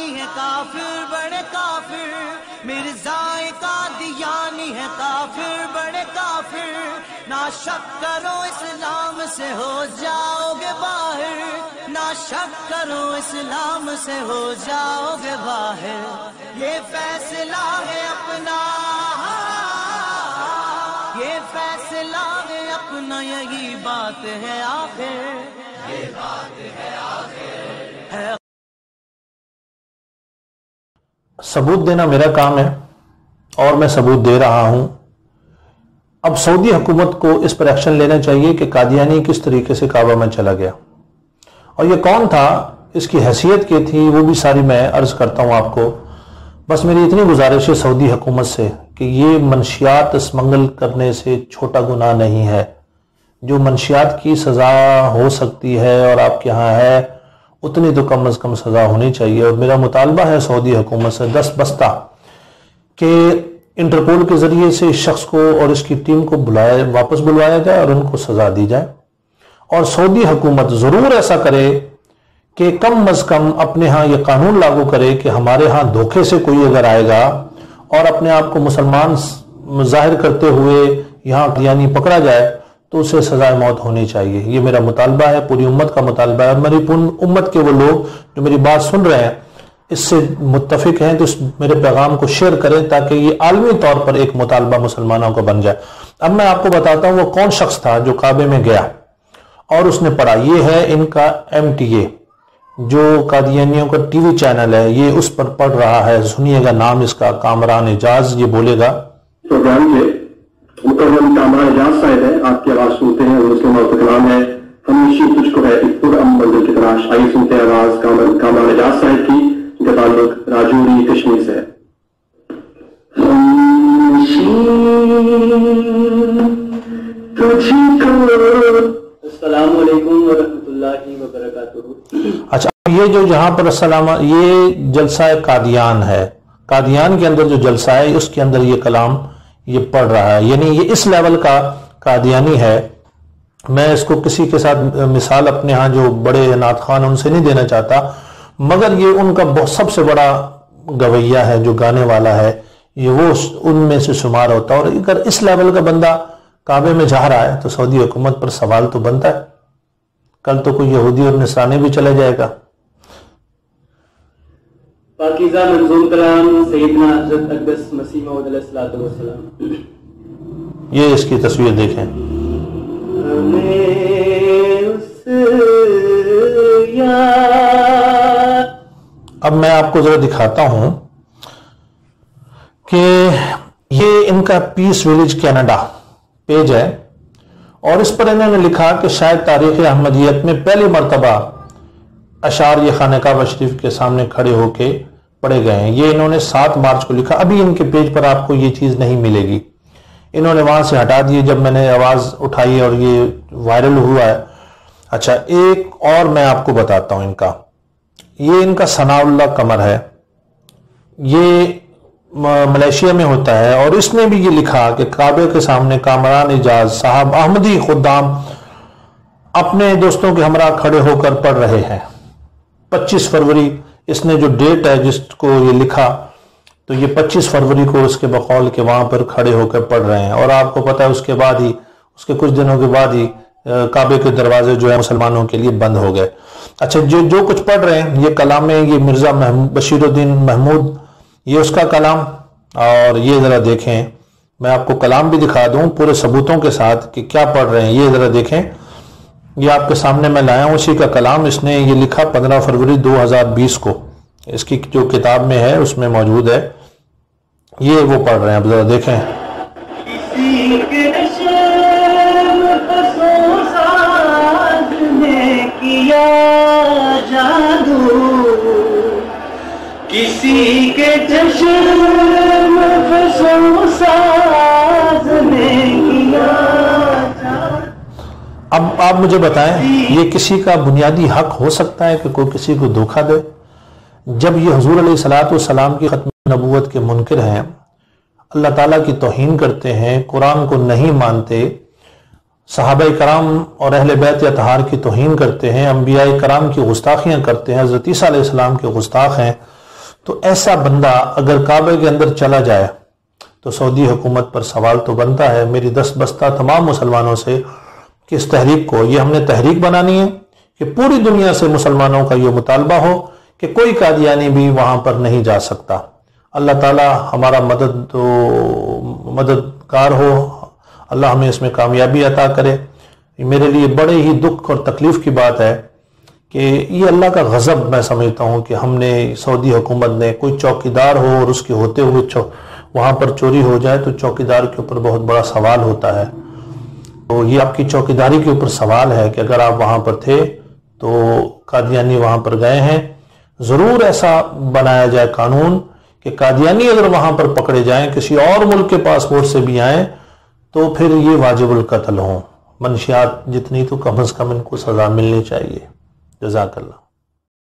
قادیانی ہے کافر بڑے کافر، مرزائے قادیانی ہے کافر بڑے کافر، نہ شک کرو اسلام سے ہو جاؤ گے باہر، نہ شک کرو اسلام سے ہو جاؤ گے باہر، یہ فیصلہ ہے اپنا، یہ فیصلہ ہے اپنا، یہی بات ہے آخر، یہ بات ہے آخر ہے۔ ثبوت دینا میرا کام ہے اور میں ثبوت دے رہا ہوں۔ اب سعودی حکومت کو اس پر ایکشن لینا چاہیے کہ قادیانی کس طریقے سے کعبہ میں چلا گیا اور یہ کون تھا، اس کی حیثیت کیا تھی، وہ بھی ساری میں عرض کرتا ہوں آپ کو۔ بس میری اتنی گزارش ہے سعودی حکومت سے کہ یہ منشیات اسمگل کرنے سے چھوٹا گناہ نہیں ہے، جو منشیات کی سزا ہو سکتی ہے اور آپ کے ہاں ہے اتنی تو کم از کم سزا ہونی چاہیے۔ اور میرا مطالبہ ہے سعودی حکومت سے دست بستہ کہ انٹرپول کے ذریعے سے اس شخص کو اور اس کی ٹیم کو واپس بلوایا جائے اور ان کو سزا دی جائے، اور سعودی حکومت ضرور ایسا کرے کہ کم از کم اپنے ہاں یہ قانون لاگو کرے کہ ہمارے ہاں دھوکے سے کوئی اگر آئے گا اور اپنے آپ کو مسلمان ظاہر کرتے ہوئے یہاں یعنی پکڑا جائے تو اسے سزائے موت ہونی چاہیے۔ یہ میرا مطالبہ ہے، پوری امت کا مطالبہ ہے، اور میری امت کے وہ لوگ جو میری بات سن رہے ہیں اس سے متفق ہیں تو میرے پیغام کو شیئر کریں تاکہ یہ عالمی طور پر ایک مطالبہ مسلمانوں کو بن جائے۔ اب میں آپ کو بتاتا ہوں وہ کون شخص تھا جو کعبے میں گیا اور اس نے پڑھا۔ یہ ہے ان کا MTA جو قادیانیوں کا ٹی وی چینل ہے، یہ اس پر پڑھ رہا ہے، سنیے گا نام اس کا، کامران اعجاز، یہ بولے گا۔ پروگرام کے مکرم کامران اعجاز صاحب ہے، آپ کی آواز سنتے ہیں، مسلم اور کلام ہے، ہمیشہ تجھ کو ہے ایک پرامن منزل کی تلاش۔ آئیے سنتے ہیں آواز کامران اعجاز صاحب کی، ان کا تعلق راجوری کشمیر سے ہے۔ السلام علیکم ورحمۃ اللہ وبرکاتہ۔ اچھا، یہ جو جہاں پر السلام، یہ جلسہ قادیان ہے، قادیان کے اندر جو جلسہ ہے اس کے اندر یہ کلام یہ پڑھ رہا ہے، یعنی یہ اس لیول کا قادیانی ہے۔ میں اس کو کسی کے ساتھ مثال اپنے ہاں جو بڑے نعت خوان ان سے نہیں دینا چاہتا، مگر یہ ان کا سب سے بڑا گویہ ہے جو گانے والا ہے، یہ وہ ان میں سے شمار ہوتا ہے۔ اور اگر اس لیول کا بندہ کعبے میں جا رہا ہے تو سعودی حکومت پر سوال تو بنتا ہے، کل تو کوئی یہودی اور نصرانی بھی چلا جائے گا۔ پاکیزہ منظوم کلام سیدنا حضرت اقدس مسیح موعود علیہ السلام۔ یہ اس کی تصویر دیکھیں۔ اب میں آپ کو ذرا دکھاتا ہوں کہ یہ ان کا پیس ویلیج کینیڈا پیج ہے، اور اس پر انہوں نے لکھا کہ شاید تاریخ احمدیت میں پہلی مرتبہ اشعار یہ خانہ کعبہ شریف کے سامنے کھڑے ہو کے پڑھے گئے ہیں۔ یہ انہوں نے 7 مارچ کو لکھا، ابھی ان کے پیج پر آپ کو یہ چیز نہیں ملے گی، انہوں نے وہاں سے ہٹا دی جب میں نے آواز اٹھائی اور یہ وائرل ہوا ہے۔ اچھا، ایک اور میں آپ کو بتاتا ہوں ان کا، یہ ان کا ثناء اللہ قمر ہے، یہ ملیشیا میں ہوتا ہے، اور اس نے بھی یہ لکھا کہ کعبے کے سامنے کامران اعجاز صاحب احمدی خدام اپنے دوستوں کے ہمراہ کھڑے ہو کر پڑھ رہے ہیں۔ 25 فروری اس نے جو ڈیٹ ہے جس کو یہ لکھا، تو یہ 25 فروری کو اس کے بقول کے وہاں پر کھڑے ہو کر پڑھ رہے ہیں، اور آپ کو پتا ہے اس کے بعد ہی، اس کے کچھ دنوں کے بعد ہی کعبے کے دروازے جو ہے مسلمانوں کے لیے بند ہو گئے۔ اچھا، جو کچھ پڑھ رہے ہیں یہ کلام ہے، یہ مرزا بشیر الدین محمود، یہ اس کا کلام، اور یہ ذرا دیکھیں، میں آپ کو کلام بھی دکھا دوں پورے ثبوتوں کے ساتھ کہ کیا پڑھ رہے ہیں، یہ ذرا دیکھیں، یہ آپ کے سامنے میں لایا ہوں اسی کا کلام۔ اس نے یہ لکھا 15 فروری 2020 کو، اس کی جو کتاب میں ہے اس میں موجود ہے، یہ وہ پڑھ رہے ہیں، اب ذرا دیکھیں۔ کسی کے جشن میں فسوں ساز نے کیا۔ اب آپ مجھے بتائیں، یہ کسی کا بنیادی حق ہو سکتا ہے کہ کوئی کسی کو دھوکہ دے؟ جب یہ حضور علیہ الصلوۃ والسلام کی ختم نبوت کے منکر ہیں، اللہ تعالیٰ کی توہین کرتے ہیں، قرآن کو نہیں مانتے، صحابہ کرام اور اہل بیت اطہار کی توہین کرتے ہیں، انبیاء کرام کی گستاخیاں کرتے ہیں، حضرت عیسیٰ علیہ السلام کے گستاخ ہیں، تو ایسا بندہ اگر کعبے کے اندر چلا جائے تو سعودی حکومت پر سوال تو بنتا ہے میری دست بستہ تمام مسلمانوں سے کہ اس تحریک کو، یہ ہم نے تحریک بنانی ہے کہ پوری دنیا سے مسلمانوں کا یہ مطالبہ ہو کہ کوئی قادیانی بھی وہاں پر نہیں جا سکتا۔ اللہ تعالی ہمارا مددگار ہو، اللہ ہمیں اس میں کامیابی عطا کرے۔ میرے لیے بڑے ہی دکھ اور تکلیف کی بات ہے کہ یہ اللہ کا غضب میں سمجھتا ہوں کہ ہم نے سعودی حکومت نے، کوئی چوکیدار ہو اور اس کے ہوتے ہوئے وہاں پر چوری ہو جائے تو چوکیدار کے اوپر بہت بڑا سوال ہوتا ہے۔ تو یہ آپ کی چوکیداری کے اوپر سوال ہے کہ اگر آپ وہاں پر تھے تو قادیانی وہاں پر گئے ہیں، ضرور ایسا بنایا جائے قانون کہ قادیانی اگر وہاں پر پکڑے جائیں، کسی اور ملک کے پاسپورٹ سے بھی آئیں، تو پھر یہ واجب القتل ہوں۔ منشیات جتنی تو کم از کم ان کو سزا ملنی چاہیے۔ جزاک اللہ۔